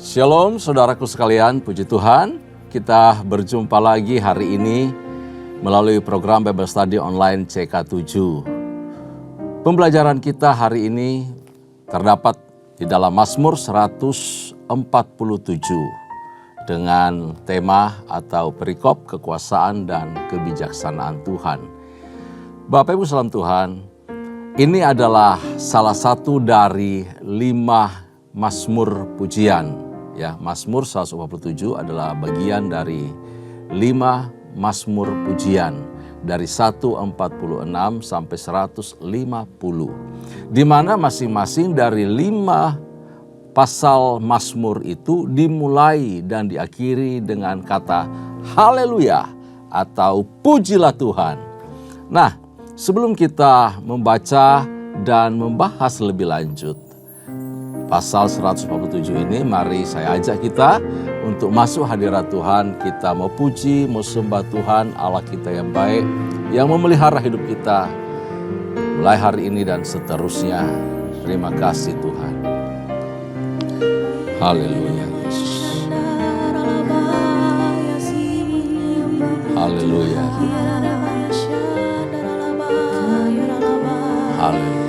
Shalom saudaraku sekalian, puji Tuhan. Kita berjumpa lagi hari ini melalui program Bible Study Online CK7. Pembelajaran kita hari ini terdapat di dalam Mazmur 147 dengan tema atau perikop kekuasaan dan kebijaksanaan Tuhan. Bapak Ibu salam Tuhan, ini adalah salah satu dari 5 Mazmur pujian. Ya, Mazmur 147 adalah bagian dari 5 Mazmur pujian dari 146 sampai 150. Di mana masing-masing dari 5 pasal Mazmur itu dimulai dan diakhiri dengan kata haleluya atau pujilah Tuhan. Nah, sebelum kita membaca dan membahas lebih lanjut pasal 147 ini, mari saya ajak kita untuk masuk hadirat Tuhan. Kita mau puji, mau sembah Tuhan, Allah kita yang baik, yang memelihara hidup kita mulai hari ini dan seterusnya. Terima kasih Tuhan. Haleluya Yesus. Haleluya. Haleluya.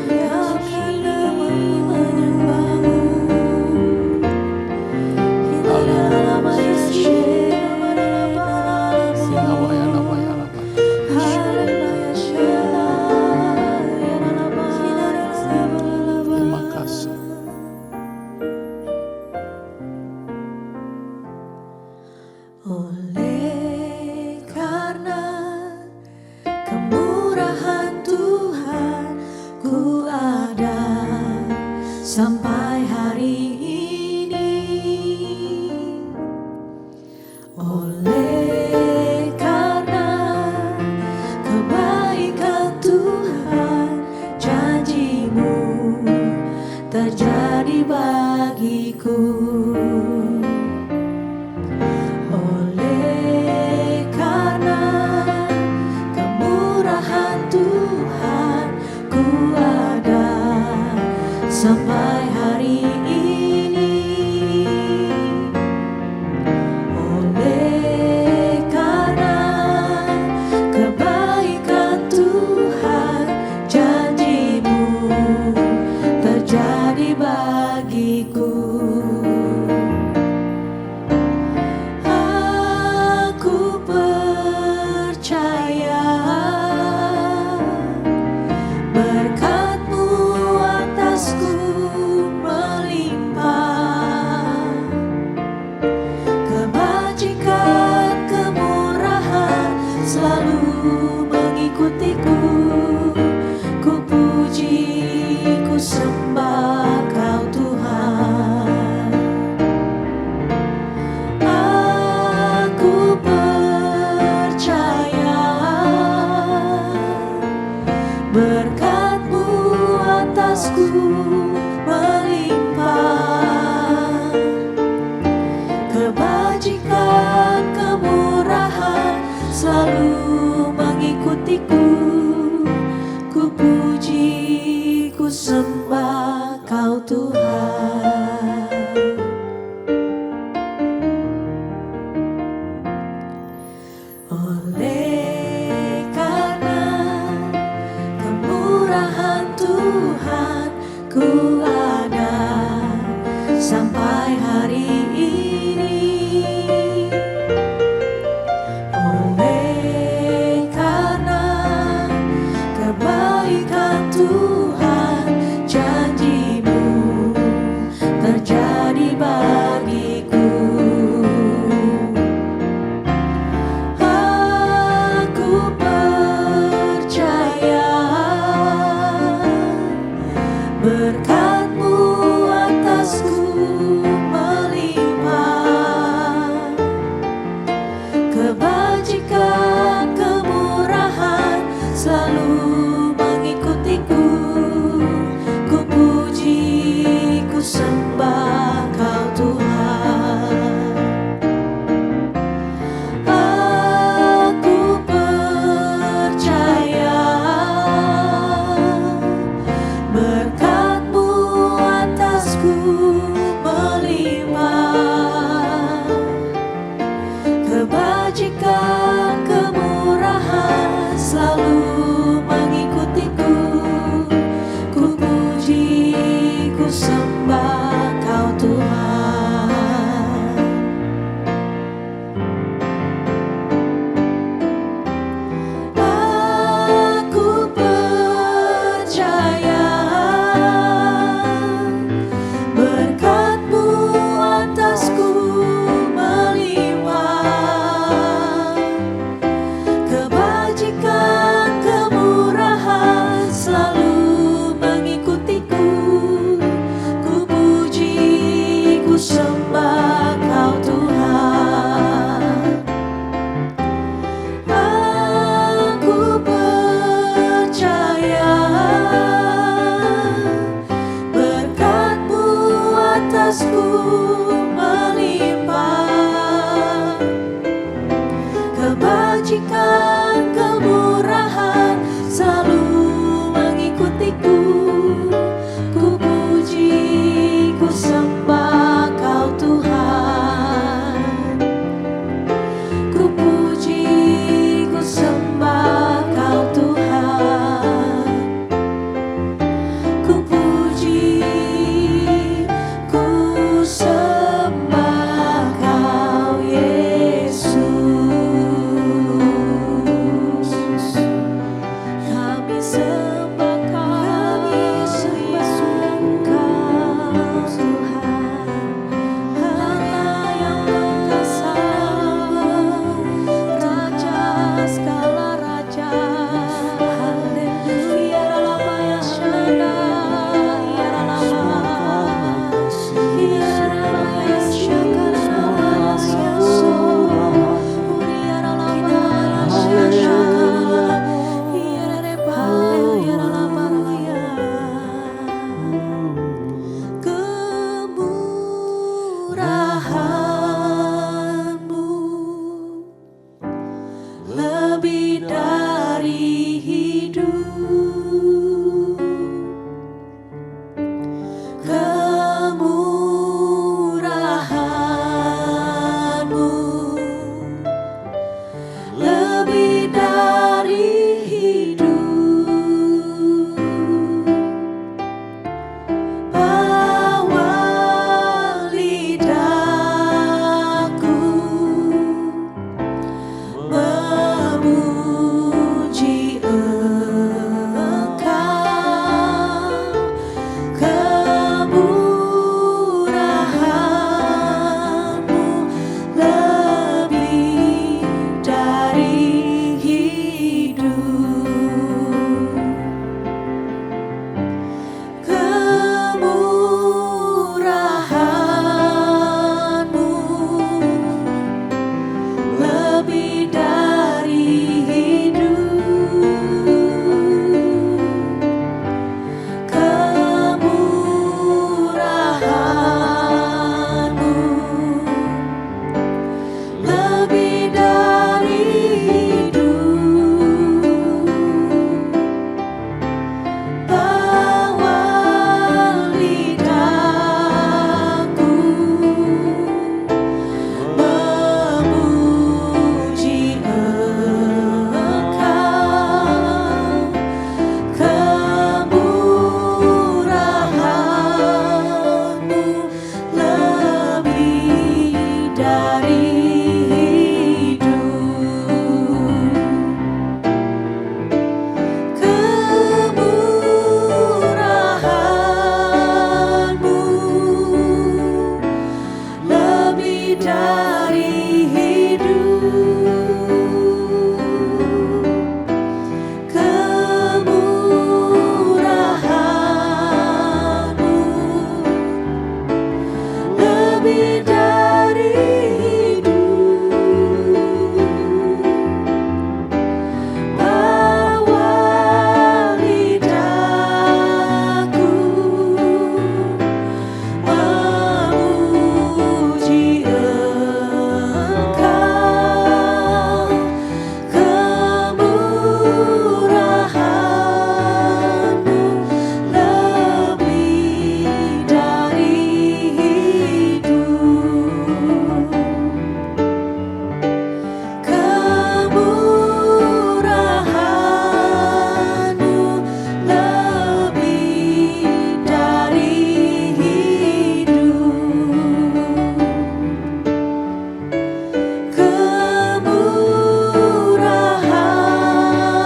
sembah Kau Tuhan. Aku percaya berkat-Mu atasku melimpah, kebajikan, kemurahan selalu mengikutiku. Ku puji, ku sembah Kau Tuhan. Ku puji, ku sembah Kau Tuhan. Ku puji, ku sembah Kau Yesus. Kami sembah Kau, Tuhan. Allah yang perkasa, Raja segala raja. Haleluya, Rama yang syada, ya Rama, ya Rama yang syakara, Rama yang syakso, ya Rama yang syakara, ya Reba, ya Rama ya. Kemurahan-Mu lebih dari hidup. Kemurahan-Mu lebih dari hidup. Bawa lidahku memuji Engkau. Kemurahan-Mu lebih dari hidup. Kemurahan-Mu lebih dari hidup. Kemurahan-Mu lebih dari hidup. Bawa lidahku memuji Engkau. Kemurahan-Mu lebih dari hidup. Kemurahan-Mu lebih dari hidup. Kemurahan-Mu lebih dari hidup. Bawa lidahku memuji Engkau. Kemurahan-Mu lebih dari hidup. Kemurahan-Mu lebih dari hidup.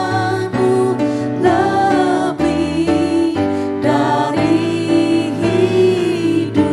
Kemurahan-Mu lebih dari hidup.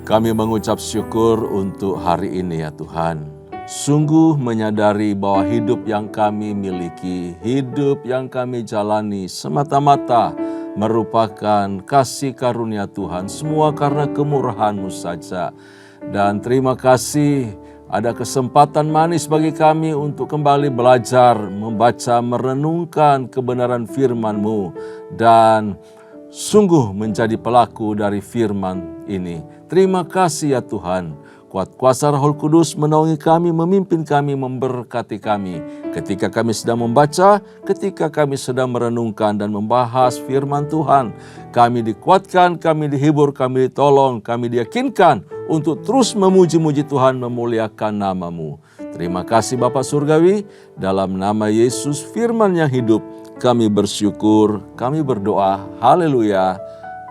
Kami mengucap syukur untuk hari ini ya Tuhan. sungguh menyadari bahwa hidup yang kami miliki, hidup yang kami jalani semata-mata merupakan kasih karunia Tuhan, semua karena kemurahan-Mu saja. Dan terima kasih ada kesempatan manis bagi kami untuk kembali belajar, membaca, merenungkan kebenaran firman-Mu, dan sungguh menjadi pelaku dari firman ini. Terima kasih ya Tuhan. Kuat kuasa Roh Kudus menaungi kami, memimpin kami, memberkati kami. Ketika kami sedang membaca, ketika kami sedang merenungkan dan membahas firman Tuhan, kami dikuatkan, kami dihibur, kami ditolong, kami diyakinkan untuk terus memuji-muji Tuhan, memuliakan nama-Mu. Terima kasih Bapa Surgawi, dalam nama Yesus firman yang hidup, kami bersyukur, kami berdoa. Haleluya.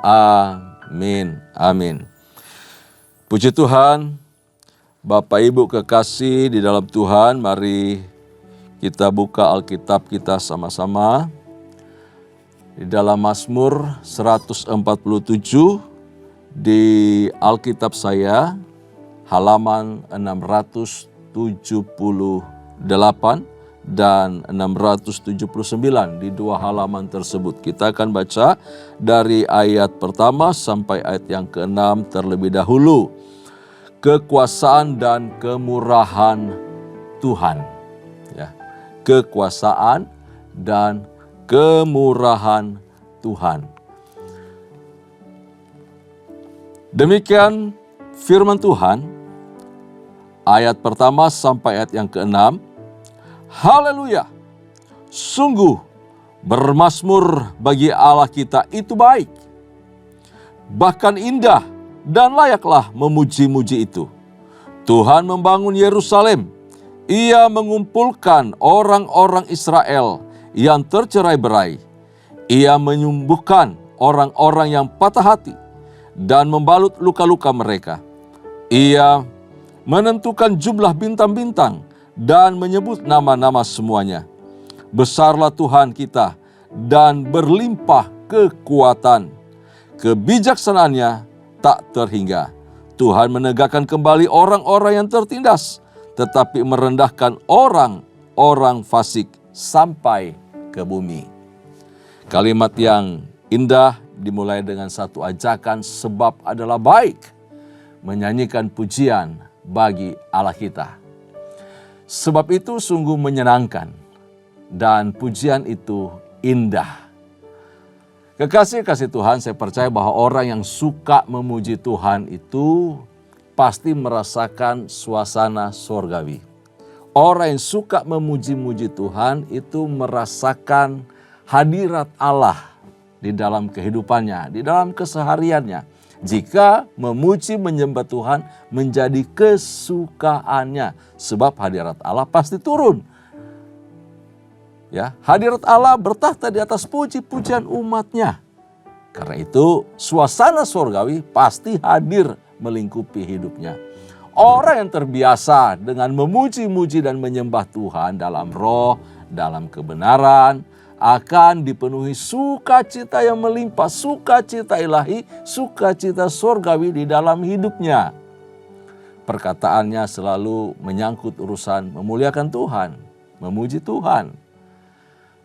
Amin. Amin. Puji Tuhan. Bapak Ibu kekasih di dalam Tuhan, mari kita buka Alkitab kita sama-sama. Di dalam Mazmur 147 di Alkitab saya, halaman 678 dan 679 di dua halaman tersebut. Kita akan baca dari ayat pertama sampai ayat yang ke-6 terlebih dahulu. Kekuasaan dan kemurahan Tuhan. Ya, kekuasaan dan kemurahan Tuhan. Demikian firman Tuhan, ayat pertama sampai ayat yang ke-6. Haleluya! Sungguh bermazmur bagi Allah kita itu baik, bahkan indah, dan layaklah memuji-muji itu. Tuhan membangun Yerusalem. Ia mengumpulkan orang-orang Israel yang tercerai-berai. Ia menyembuhkan orang-orang yang patah hati dan membalut luka-luka mereka. Ia menentukan jumlah bintang-bintang dan menyebut nama-nama semuanya. Besarlah Tuhan kita dan berlimpah kekuatan. Kebijaksanaannya tak terhingga. Tuhan menegakkan kembali orang-orang yang tertindas, tetapi merendahkan orang-orang fasik sampai ke bumi. Kalimat yang indah dimulai dengan satu ajakan, sebab adalah baik menyanyikan pujian bagi Allah kita. Sebab itu sungguh menyenangkan dan pujian itu indah. Kekasih-kasih Tuhan, saya percaya bahwa orang yang suka memuji Tuhan itu pasti merasakan suasana sorgawi. Orang yang suka memuji-muji Tuhan itu merasakan hadirat Allah di dalam kehidupannya, di dalam kesehariannya. Jika memuji menyembah Tuhan menjadi kesukaannya, sebab hadirat Allah pasti turun. Ya, hadirat Allah bertahta di atas puji-pujian umatnya. Karena itu suasana sorgawi pasti hadir melingkupi hidupnya. Orang yang terbiasa dengan memuji-muji dan menyembah Tuhan dalam roh, dalam kebenaran, akan dipenuhi sukacita yang melimpah, sukacita ilahi, sukacita sorgawi di dalam hidupnya. Perkataannya selalu menyangkut urusan memuliakan Tuhan, memuji Tuhan.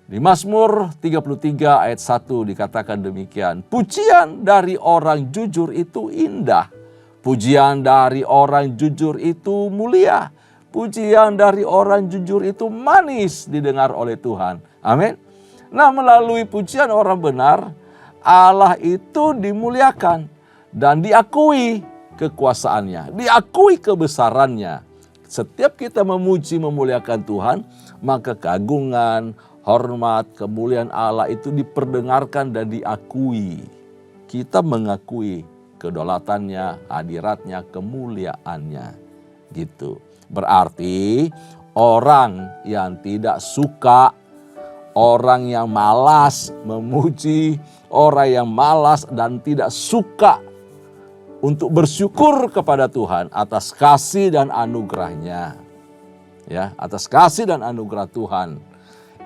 Di Mazmur 33 ayat 1 dikatakan demikian. Pujian dari orang jujur itu indah. Pujian dari orang jujur itu mulia. Pujian dari orang jujur itu manis didengar oleh Tuhan. Amin. Nah, melalui pujian orang benar, Allah itu dimuliakan dan diakui kekuasaannya, diakui kebesarannya. Setiap kita memuji memuliakan Tuhan, maka keagungan, hormat, kemuliaan Allah itu diperdengarkan dan diakui. Kita mengakui kedaulatannya, hadiratnya, kemuliaannya. Gitu. Berarti orang yang tidak suka, orang yang malas memuji, orang yang malas dan tidak suka untuk bersyukur kepada Tuhan atas kasih dan anugerahnya. Ya, atas kasih dan anugerah Tuhan.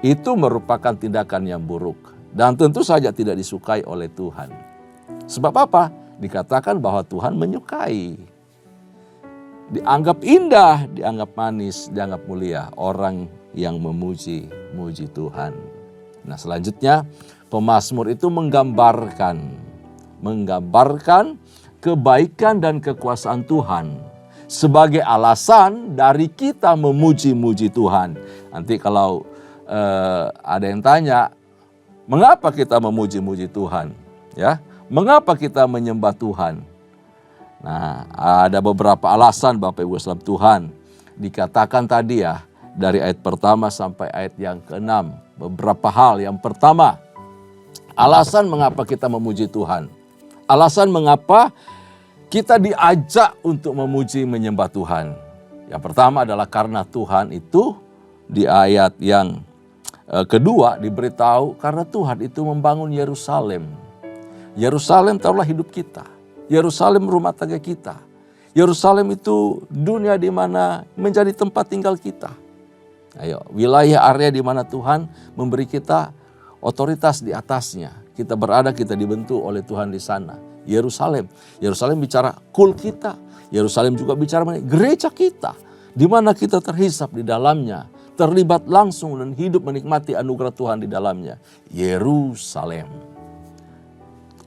Itu merupakan tindakan yang buruk dan tentu saja tidak disukai oleh Tuhan. Sebab apa? Dikatakan bahwa Tuhan menyukai. dianggap indah, dianggap manis, dianggap mulia. Orang yang memuji Tuhan. Nah selanjutnya pemazmur itu menggambarkan kebaikan dan kekuasaan Tuhan sebagai alasan dari kita memuji Tuhan. Nanti kalau ada yang tanya, mengapa kita memuji Tuhan? Ya, mengapa kita menyembah Tuhan? Nah, ada beberapa alasan Bapak Ibu saudara Tuhan. Dikatakan tadi ya, dari ayat pertama sampai ayat yang ke-6. Beberapa hal. Yang pertama, alasan mengapa kita memuji Tuhan. Alasan mengapa kita diajak untuk memuji menyembah Tuhan. Yang pertama adalah karena Tuhan itu di ayat yang kedua diberitahu karena Tuhan itu membangun Yerusalem. Yerusalem taruhlah hidup kita. Yerusalem rumah tangga kita. Yerusalem itu dunia di mana menjadi tempat tinggal kita. Ayo, wilayah area di mana Tuhan memberi kita otoritas di atasnya. Kita berada, kita dibentuk oleh Tuhan di sana. Yerusalem. Yerusalem bicara kul kita. Yerusalem juga bicara gereja kita. Di mana kita terhisap di dalamnya. Terlibat langsung dan hidup menikmati anugerah Tuhan di dalamnya. Yerusalem.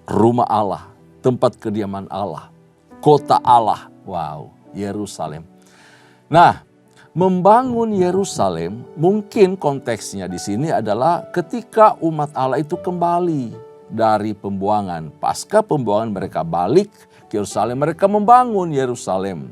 Rumah Allah. Tempat kediaman Allah. Kota Allah. Wow, Yerusalem. Nah, membangun Yerusalem mungkin konteksnya di sini adalah ketika umat Allah itu kembali dari pembuangan. Pasca pembuangan mereka balik ke Yerusalem, mereka membangun Yerusalem.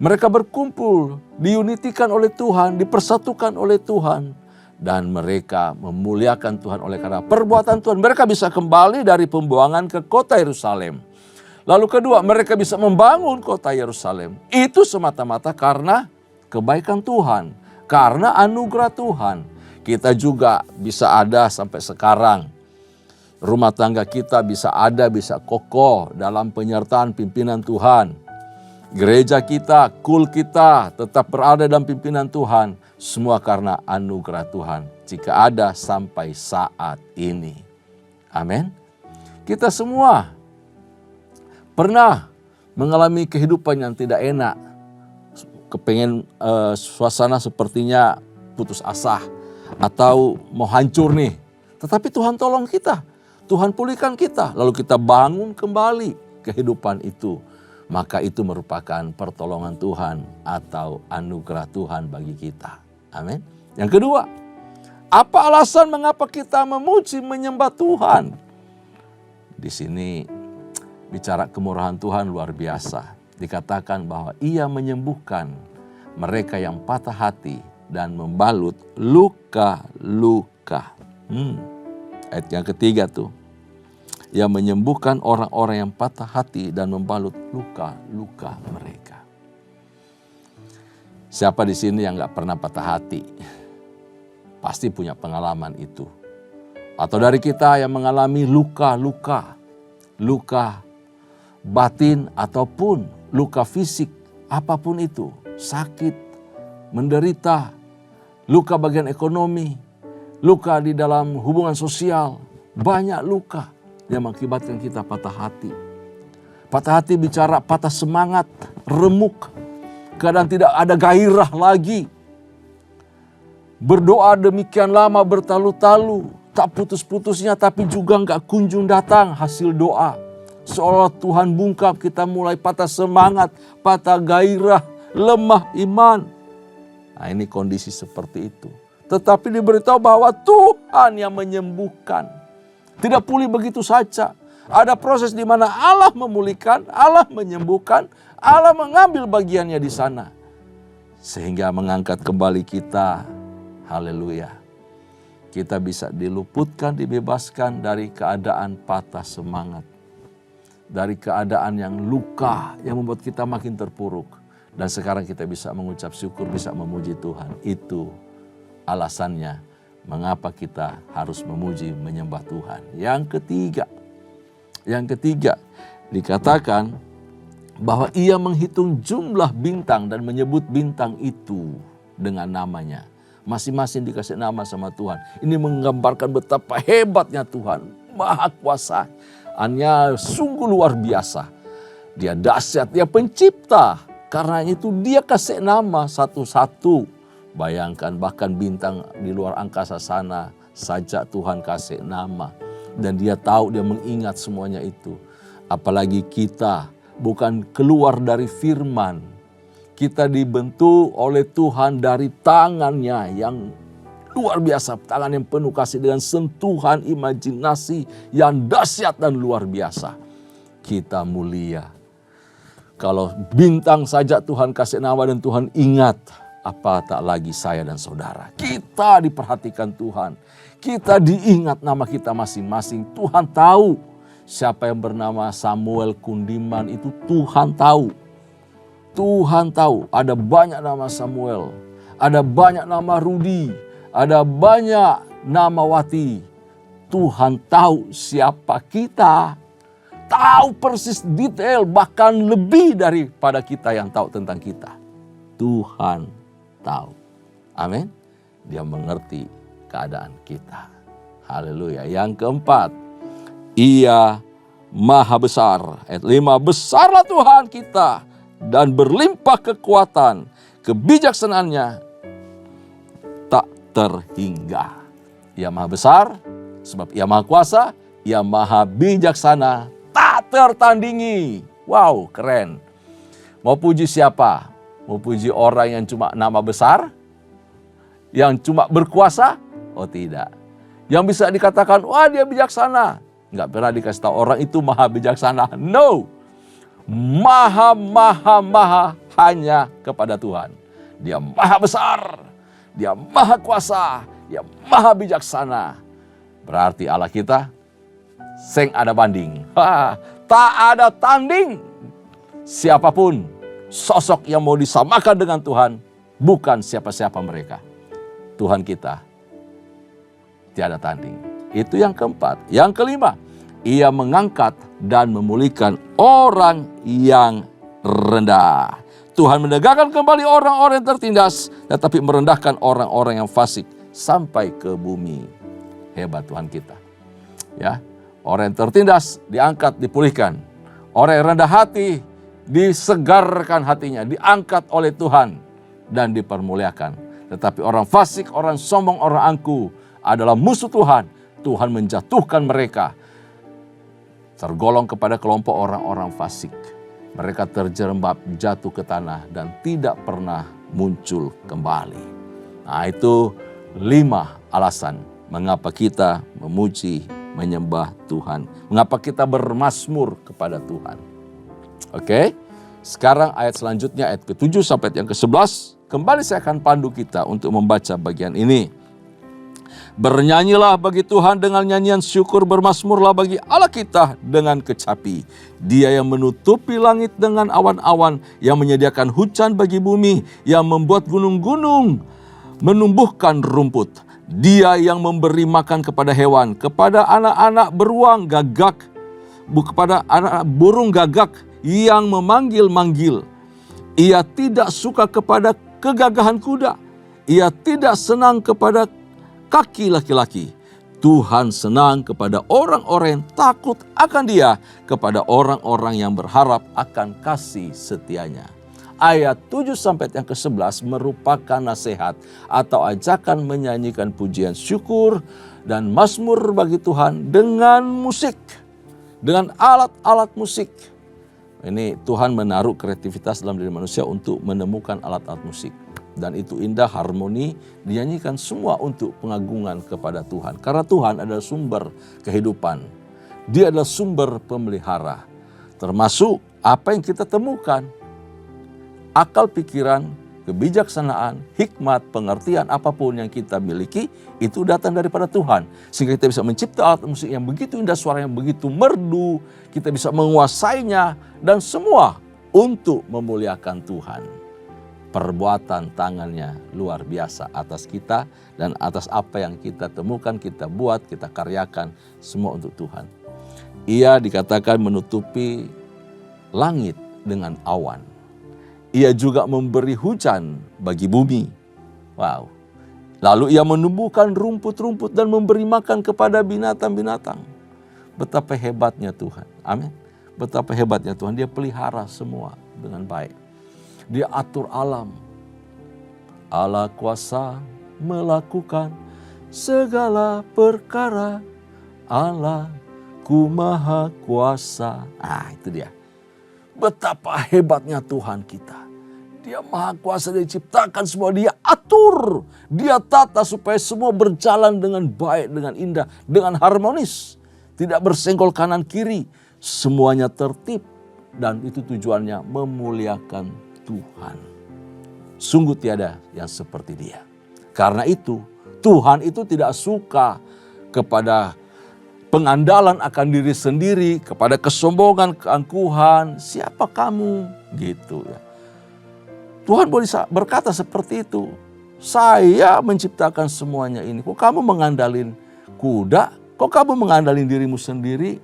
Mereka berkumpul, diunitikan oleh Tuhan, dipersatukan oleh Tuhan. Dan mereka memuliakan Tuhan oleh karena perbuatan Tuhan. Mereka bisa kembali dari pembuangan ke kota Yerusalem. Lalu kedua, mereka bisa membangun kota Yerusalem. Itu semata-mata karena kebaikan Tuhan, karena anugerah Tuhan. Kita juga bisa ada sampai sekarang. Rumah tangga kita bisa ada, bisa kokoh dalam penyertaan pimpinan Tuhan. Gereja kita, kul kita tetap berada dalam pimpinan Tuhan. Semua karena anugerah Tuhan. Jika ada sampai saat ini. Amin. Kita semua pernah mengalami kehidupan yang tidak enak. Kepengen suasana sepertinya putus asa atau mau hancur nih. Tetapi Tuhan tolong kita. Tuhan pulihkan kita. Lalu kita bangun kembali kehidupan itu. Maka itu merupakan pertolongan Tuhan atau anugerah Tuhan bagi kita. Amin. Yang kedua, apa alasan mengapa kita memuji menyembah Tuhan? Di sini bicara kemurahan Tuhan luar biasa. Dikatakan bahwa Ia menyembuhkan mereka yang patah hati dan membalut luka-luka. Ayat yang ketiga tuh. Ia menyembuhkan orang-orang yang patah hati dan membalut luka-luka mereka. Siapa di sini yang gak pernah patah hati? Pasti punya pengalaman itu. Atau dari kita yang mengalami luka-luka. Luka batin ataupun luka fisik. Apapun itu. Sakit, menderita, luka bagian ekonomi, luka di dalam hubungan sosial. Banyak luka yang mengakibatkan kita patah hati. Patah hati bicara patah semangat, remuk. Kadang tidak ada gairah lagi. Berdoa demikian lama bertalu-talu. Tak putus-putusnya tapi juga gak kunjung datang hasil doa. Seolah Tuhan bungkam, kita mulai patah semangat, patah gairah, lemah iman. Nah ini kondisi seperti itu. Tetapi diberitahu bahwa Tuhan yang menyembuhkan. Tidak pulih begitu saja. Ada proses di mana Allah memulihkan, Allah menyembuhkan, Allah mengambil bagiannya di sana. Sehingga mengangkat kembali kita. Haleluya. Kita bisa diluputkan, dibebaskan dari keadaan patah semangat. Dari keadaan yang luka yang membuat kita makin terpuruk. Dan sekarang kita bisa mengucap syukur, bisa memuji Tuhan. Itu alasannya. Mengapa kita harus memuji, menyembah Tuhan. Yang ketiga dikatakan bahwa Ia menghitung jumlah bintang dan menyebut bintang itu dengan namanya. Masing-masing dikasih nama sama Tuhan. Ini menggambarkan betapa hebatnya Tuhan. Maha kuasa. Hanya sungguh luar biasa. Dia dahsyat, Dia pencipta Karena itu dia kasih nama satu-satu. Bayangkan bahkan bintang di luar angkasa sana saja Tuhan kasih nama. Dan dia tahu, dia mengingat semuanya itu. Apalagi kita bukan keluar dari firman. Kita dibentuk oleh Tuhan dari tangannya yang luar biasa. Tangan yang penuh kasih dengan sentuhan imajinasi yang dahsyat dan luar biasa. Kita mulia. Kalau bintang saja Tuhan kasih nama dan Tuhan ingat, apa tak lagi saya dan saudara. Kita diperhatikan Tuhan. Kita diingat nama kita masing-masing. Tuhan tahu siapa yang bernama Samuel Kundiman itu, Tuhan tahu. Tuhan tahu ada banyak nama Samuel. Ada banyak nama Rudi. Ada banyak nama Wati. Tuhan tahu siapa kita. Tahu persis detail, bahkan lebih daripada kita yang tahu tentang kita. Tuhan tahu. Amin. Dia mengerti keadaan kita. Haleluya. Yang keempat, Ia Maha Besar. Ayat 5, besarlah Tuhan kita dan berlimpah kekuatan, kebijaksanaannya tak terhingga. Ia Maha Besar sebab Ia Maha Kuasa, Ia Maha Bijaksana, tak tertandingi. Wow, keren. Mau puji siapa? Mau puji orang yang cuma nama besar? Yang cuma berkuasa? Oh tidak. Yang bisa dikatakan, wah dia bijaksana. Nggak pernah dikasih tahu orang itu maha bijaksana. No. Maha hanya kepada Tuhan. Dia maha besar. Dia maha kuasa. Dia maha bijaksana. Berarti Allah kita seng ada banding. Tak ada tanding. Siapapun sosok yang mau disamakan dengan Tuhan, bukan siapa-siapa mereka. Tuhan kita tiada tanding. Itu yang keempat. Yang kelima, Ia mengangkat dan memulihkan orang yang rendah. Tuhan menegakkan kembali orang-orang yang tertindas, tetapi merendahkan orang-orang yang fasik sampai ke bumi. Hebat Tuhan kita. Ya. Orang yang tertindas diangkat, dipulihkan. Orang yang rendah hati disegarkan hatinya, diangkat oleh Tuhan dan dipermuliakan. Tetapi orang fasik, orang sombong, orang angkuh adalah musuh Tuhan. Tuhan menjatuhkan mereka. Tergolong kepada kelompok orang-orang fasik. Mereka terjerembab, jatuh ke tanah dan tidak pernah muncul kembali. Nah, itu 5 alasan mengapa kita memuji, menyembah Tuhan. Mengapa kita bermazmur kepada Tuhan. Oke, sekarang ayat selanjutnya, ayat ke-7 sampai yang ke-11. Kembali saya akan pandu kita untuk membaca bagian ini. Bernyanyilah bagi Tuhan dengan nyanyian syukur, bermazmurlah bagi Allah kita dengan kecapi. Dia yang menutupi langit dengan awan-awan, yang menyediakan hujan bagi bumi, yang membuat gunung-gunung menumbuhkan rumput. Dia yang memberi makan kepada hewan, kepada anak-anak beruang gagak, kepada anak burung gagak yang memanggil-manggil. Ia tidak suka kepada kegagahan kuda. Ia tidak senang kepada kaki laki-laki. Tuhan senang kepada orang-orang yang takut akan Dia, kepada orang-orang yang berharap akan kasih setianya. Ayat 7 sampai yang ke-11 merupakan nasihat atau ajakan menyanyikan pujian syukur dan mazmur bagi Tuhan dengan musik, dengan alat-alat musik. Ini Tuhan menaruh kreativitas dalam diri manusia untuk menemukan alat-alat musik. Dan itu indah, harmoni, dinyanyikan semua untuk pengagungan kepada Tuhan. Karena Tuhan adalah sumber kehidupan. Dia adalah sumber pemelihara. Termasuk apa yang kita temukan. Akal pikiran, kebijaksanaan, hikmat, pengertian apapun yang kita miliki itu datang daripada Tuhan. Sehingga kita bisa mencipta alat musik yang begitu indah, suara yang begitu merdu, kita bisa menguasainya dan semua untuk memuliakan Tuhan. Perbuatan tangannya luar biasa atas kita dan atas apa yang kita temukan, kita buat, kita karyakan, semua untuk Tuhan. Ia dikatakan menutupi langit dengan awan. Ia juga memberi hujan bagi bumi. Wow. Lalu ia menumbuhkan rumput-rumput dan memberi makan kepada binatang-binatang. Betapa hebatnya Tuhan. Amin. Betapa hebatnya Tuhan. Dia pelihara semua dengan baik. Dia atur alam. Allah kuasa melakukan segala perkara. Allahku maha kuasa. Itu dia. Betapa hebatnya Tuhan kita. Dia maha kuasa, dia ciptakan semua, dia atur. Dia tata supaya semua berjalan dengan baik, dengan indah, dengan harmonis. Tidak bersenggol kanan kiri. Semuanya tertib. Dan itu tujuannya memuliakan Tuhan. Sungguh tiada yang seperti dia. Karena itu Tuhan itu tidak suka kepada pengandalan akan diri sendiri, kepada kesombongan, keangkuhan. Siapa kamu? Gitu ya. Tuhan boleh berkata seperti itu. Saya menciptakan semuanya ini. Kok kamu mengandalin kuda? Kok kamu mengandalin dirimu sendiri?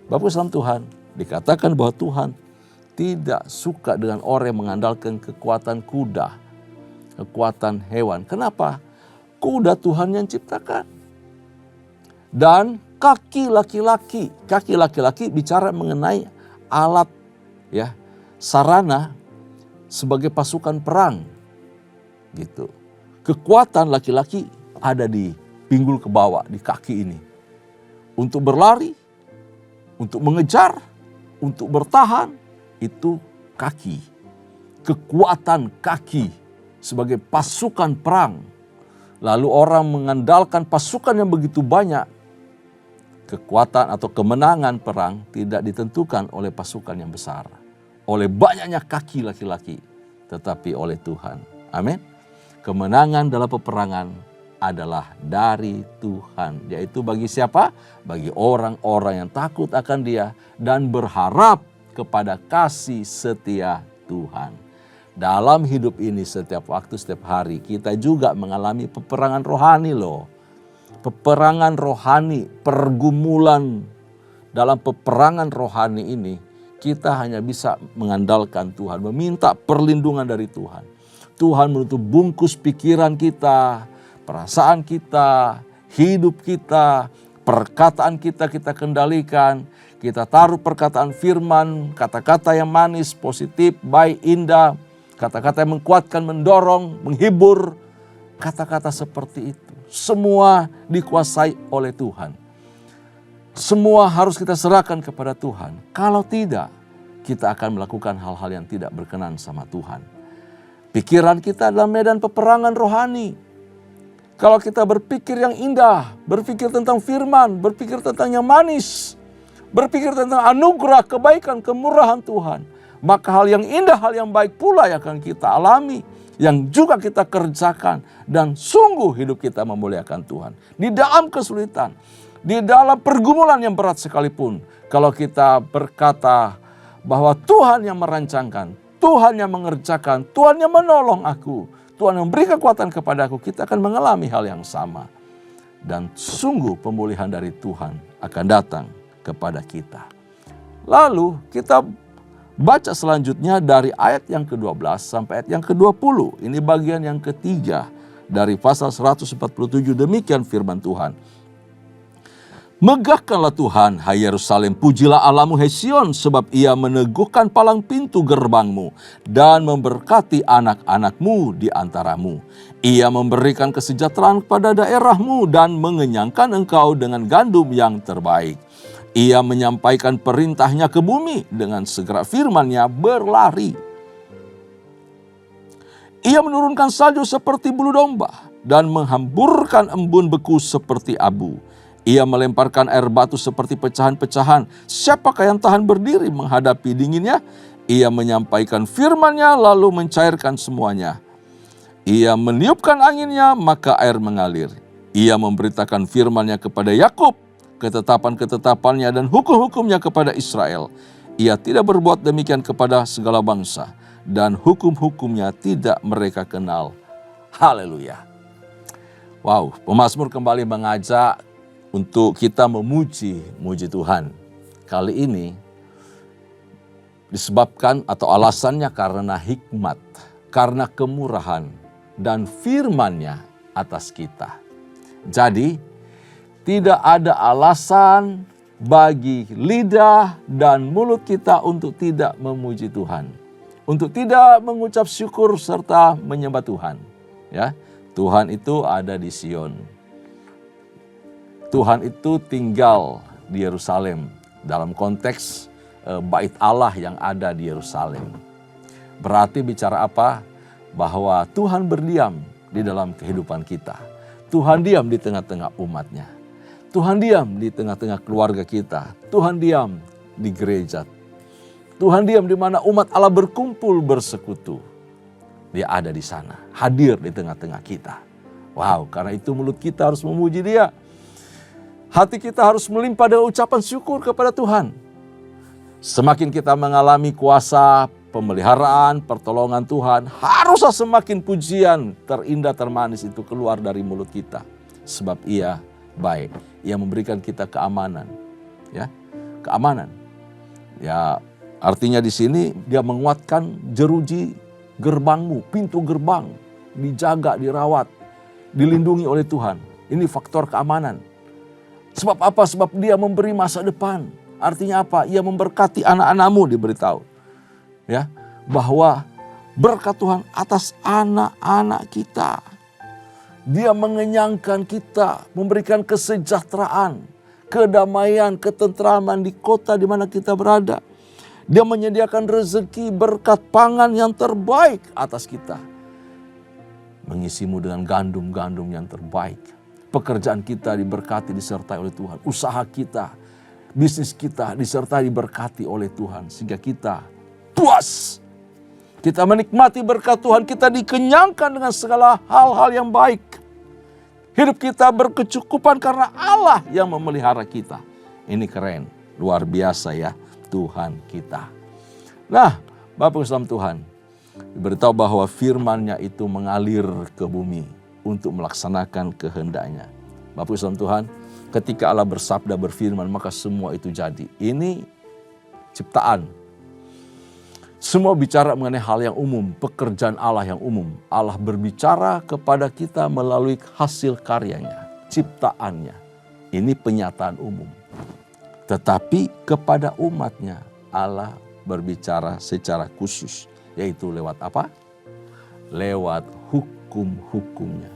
Bapak Islam Tuhan, dikatakan bahwa Tuhan tidak suka dengan orang yang mengandalkan kekuatan kuda, kekuatan hewan. Kenapa? Kuda Tuhan yang ciptakan. Dan kaki laki-laki bicara mengenai alat ya, sarana sebagai pasukan perang. Gitu. Kekuatan laki-laki ada di pinggul ke bawah, di kaki ini. Untuk berlari, untuk mengejar, untuk bertahan, itu kaki. Kekuatan kaki sebagai pasukan perang. Lalu orang mengandalkan pasukan yang begitu banyak. Kekuatan atau kemenangan perang tidak ditentukan oleh pasukan yang besar. Oleh banyaknya kaki laki-laki. Tetapi oleh Tuhan. Amin. Kemenangan dalam peperangan adalah dari Tuhan. Yaitu bagi siapa? Bagi orang-orang yang takut akan Dia dan berharap kepada kasih setia Tuhan. Dalam hidup ini setiap waktu, setiap hari kita juga mengalami peperangan rohani loh. Peperangan rohani, pergumulan dalam peperangan rohani ini kita hanya bisa mengandalkan Tuhan, meminta perlindungan dari Tuhan. Tuhan menutup bungkus pikiran kita, perasaan kita, hidup kita, perkataan kita kendalikan. Kita taruh perkataan firman, kata-kata yang manis, positif, baik, indah. Kata-kata yang menguatkan, mendorong, menghibur. Kata-kata seperti itu. Semua dikuasai oleh Tuhan. Semua harus kita serahkan kepada Tuhan. Kalau tidak, kita akan melakukan hal-hal yang tidak berkenan sama Tuhan. Pikiran kita adalah medan peperangan rohani. Kalau kita berpikir yang indah, berpikir tentang firman, berpikir tentang yang manis, berpikir tentang anugerah, kebaikan, kemurahan Tuhan, maka hal yang indah, hal yang baik pula yang akan kita alami, yang juga kita kerjakan, dan sungguh hidup kita memuliakan Tuhan. Di dalam kesulitan, di dalam pergumulan yang berat sekalipun, kalau kita berkata bahwa Tuhan yang merancangkan, Tuhan yang mengerjakan, Tuhan yang menolong aku, Tuhan yang beri kekuatan kepada aku, kita akan mengalami hal yang sama. Dan sungguh pemulihan dari Tuhan akan datang kepada kita. Lalu kita baca selanjutnya dari ayat yang ke-12 sampai ayat yang ke-20. Ini bagian yang ketiga dari pasal 147, demikian firman Tuhan. Megahkanlah Tuhan, hai Yerusalem, pujilah Allahmu, hai Sion, sebab Ia meneguhkan palang pintu gerbangmu dan memberkati anak-anakmu di antaramu. Ia memberikan kesejahteraan kepada daerahmu dan mengenyangkan engkau dengan gandum yang terbaik. Ia menyampaikan perintahnya ke bumi, dengan segera firman-Nya berlari. Ia menurunkan salju seperti bulu domba dan menghamburkan embun beku seperti abu. Ia melemparkan air batu seperti pecahan-pecahan. Siapakah yang tahan berdiri menghadapi dinginnya? Ia menyampaikan firman-Nya lalu mencairkan semuanya. Ia meniupkan anginnya maka air mengalir. Ia memberitakan firman-Nya kepada Yakub, ketetapan-ketetapannya dan hukum-hukumnya kepada Israel. Ia tidak berbuat demikian kepada segala bangsa, dan hukum-hukumnya tidak mereka kenal. Haleluya. Wow, pemazmur kembali mengajak untuk kita memuji Tuhan. Kali ini disebabkan atau alasannya karena hikmat, karena kemurahan dan firman-Nya atas kita. Jadi tidak ada alasan bagi lidah dan mulut kita untuk tidak memuji Tuhan. untuk tidak mengucap syukur serta menyembah Tuhan. Ya, Tuhan itu ada di Sion. Tuhan itu tinggal di Yerusalem dalam konteks bait Allah yang ada di Yerusalem. Berarti bicara apa? Bahwa Tuhan berdiam di dalam kehidupan kita. Tuhan diam di tengah-tengah umatnya. Tuhan diam di tengah-tengah keluarga kita. Tuhan diam di gereja. Tuhan diam di mana umat Allah berkumpul bersekutu. Dia ada di sana, hadir di tengah-tengah kita. Wow, karena itu mulut kita harus memuji Dia. Hati kita harus melimpah dengan ucapan syukur kepada Tuhan. Semakin kita mengalami kuasa, pemeliharaan, pertolongan Tuhan, haruslah semakin pujian terindah termanis itu keluar dari mulut kita. Sebab Ia baik, Ia memberikan kita keamanan. Ya, keamanan. Ya, artinya di sini Dia menguatkan jeruji gerbangmu, pintu gerbang, dijaga, dirawat, dilindungi oleh Tuhan. Ini faktor keamanan. Sebab apa? Sebab Dia memberi masa depan. Artinya apa? Ia memberkati anak-anakmu, diberitahu. Ya, bahwa berkat Tuhan atas anak-anak kita. Dia mengenyangkan kita, memberikan kesejahteraan, kedamaian, ketentraman di kota di mana kita berada. Dia menyediakan rezeki, berkat pangan yang terbaik atas kita. Mengisimu dengan gandum-gandum yang terbaik. Pekerjaan kita diberkati, disertai oleh Tuhan. Usaha kita, bisnis kita disertai, diberkati oleh Tuhan. Sehingga kita puas. Kita menikmati berkat Tuhan, kita dikenyangkan dengan segala hal-hal yang baik. Hidup kita berkecukupan karena Allah yang memelihara kita. Ini keren, luar biasa ya Tuhan kita. Nah, Bapak Islam Tuhan, diberitahu bahwa firman-Nya itu mengalir ke bumi untuk melaksanakan kehendak-Nya. Bapak Islam Tuhan, ketika Allah bersabda, berfirman, maka semua itu jadi. Ini ciptaan. Semua bicara mengenai hal yang umum, pekerjaan Allah yang umum. Allah berbicara kepada kita melalui hasil karyanya, ciptaannya. Ini penyataan umum. Tetapi kepada umatnya Allah berbicara secara khusus. Yaitu lewat apa? Lewat hukum-hukumnya.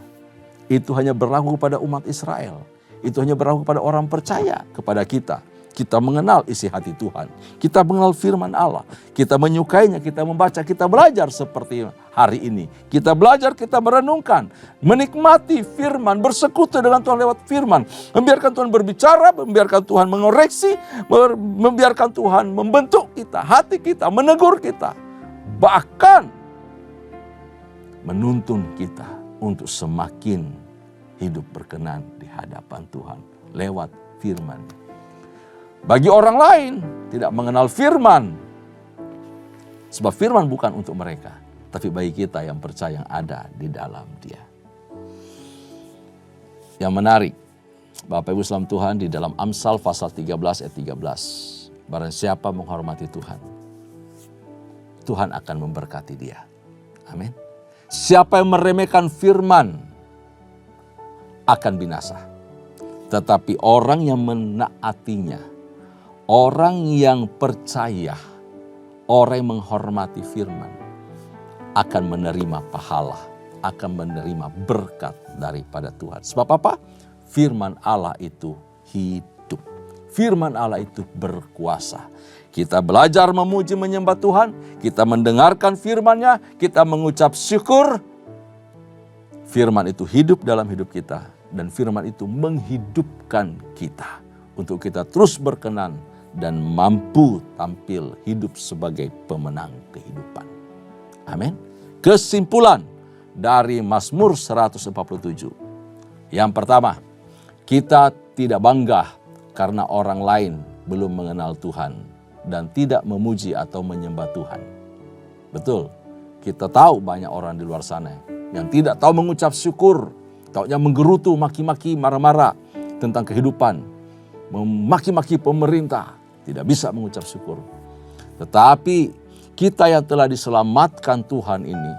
Itu hanya berlaku kepada umat Israel. Itu hanya berlaku kepada orang percaya, kepada kita. Kita mengenal isi hati Tuhan. Kita mengenal firman Allah. Kita menyukainya, kita membaca, kita belajar seperti hari ini. Kita belajar, kita merenungkan. Menikmati firman, bersekutu dengan Tuhan lewat firman. Membiarkan Tuhan berbicara, membiarkan Tuhan mengoreksi, membiarkan Tuhan membentuk kita, hati kita, menegur kita. Bahkan menuntun kita untuk semakin hidup berkenan di hadapan Tuhan lewat firman. Bagi orang lain tidak mengenal firman, sebab firman bukan untuk mereka, tapi bagi kita yang percaya yang ada di dalam Dia. Yang menarik, Bapak Ibu Salam Tuhan, di dalam Amsal pasal 13 ayat 13, barang siapa menghormati Tuhan, Tuhan akan memberkati dia. Amin. Siapa yang meremehkan firman akan binasa. Tetapi orang yang menaatinya, orang yang percaya, orang yang menghormati firman, akan menerima pahala, akan menerima berkat daripada Tuhan. Sebab apa? Firman Allah itu hidup. Firman Allah itu berkuasa. Kita belajar memuji menyembah Tuhan, kita mendengarkan firman-Nya, kita mengucap syukur. Firman itu hidup dalam hidup kita. Dan firman itu menghidupkan kita untuk kita terus berkenan dan mampu tampil hidup sebagai pemenang kehidupan. Amin. Kesimpulan dari Mazmur 147. Yang pertama, kita tidak bangga karena orang lain belum mengenal Tuhan dan tidak memuji atau menyembah Tuhan. Betul, kita tahu banyak orang di luar sana yang tidak tahu mengucap syukur, taunya menggerutu, maki-maki, marah-marah tentang kehidupan, memaki-maki pemerintah, tidak bisa mengucap syukur. Tetapi kita yang telah diselamatkan Tuhan ini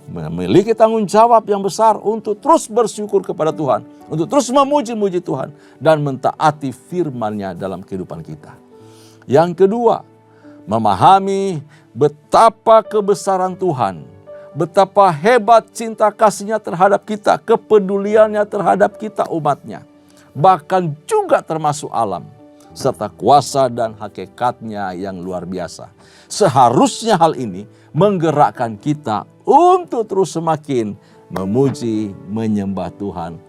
memiliki tanggung jawab yang besar untuk terus bersyukur kepada Tuhan, untuk terus memuji-muji Tuhan dan mentaati firman-Nya dalam kehidupan kita. Yang kedua, memahami betapa kebesaran Tuhan, betapa hebat cinta kasih-Nya terhadap kita, kepeduliannya terhadap kita umat-Nya, bahkan juga termasuk alam, serta kuasa dan hakikatnya yang luar biasa. Seharusnya hal ini menggerakkan kita untuk terus semakin memuji, menyembah Tuhan,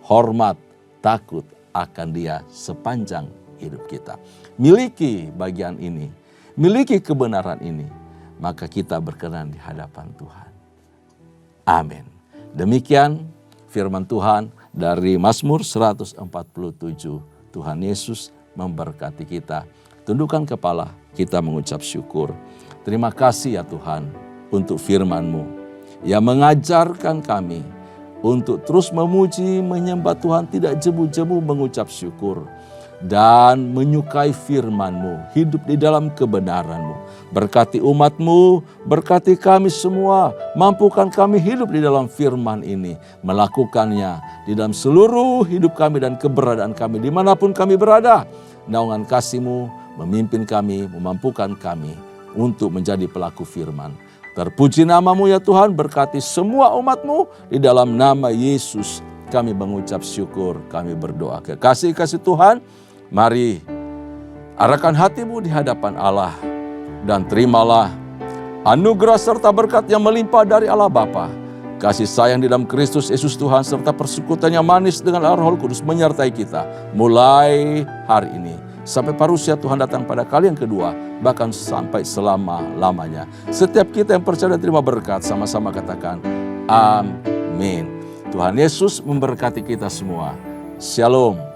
hormat, takut akan Dia sepanjang hidup kita. Miliki bagian ini, miliki kebenaran ini, maka kita berkenan di hadapan Tuhan. Amin. Demikian firman Tuhan dari Mazmur 147. Tuhan Yesus memberkati kita. Tundukkan kepala, kita mengucap syukur. Terima kasih ya Tuhan untuk firman-Mu yang mengajarkan kami untuk terus memuji, menyembah Tuhan, tidak jemu-jemu mengucap syukur. Dan menyukai firman-Mu, hidup di dalam kebenaran-Mu. Berkati umat-Mu, berkati kami semua, mampukan kami hidup di dalam firman ini, melakukannya di dalam seluruh hidup kami dan keberadaan kami, dimanapun kami berada. Naungan kasih-Mu memimpin kami, memampukan kami untuk menjadi pelaku firman. Terpuji nama-Mu ya Tuhan, berkati semua umat-Mu, di dalam nama Yesus kami mengucap syukur, kami berdoa. Kekasih-kasih Tuhan, mari arahkan hatimu di hadapan Allah dan terimalah anugerah serta berkat yang melimpah dari Allah Bapa, kasih sayang di dalam Kristus Yesus Tuhan, serta persekutuan yang manis dengan Roh Kudus menyertai kita mulai hari ini sampai parusia Tuhan datang pada kali yang kedua, bahkan sampai selama-lamanya. Setiap kita yang percaya dan terima berkat, sama-sama katakan amin. Tuhan Yesus memberkati kita semua. Shalom.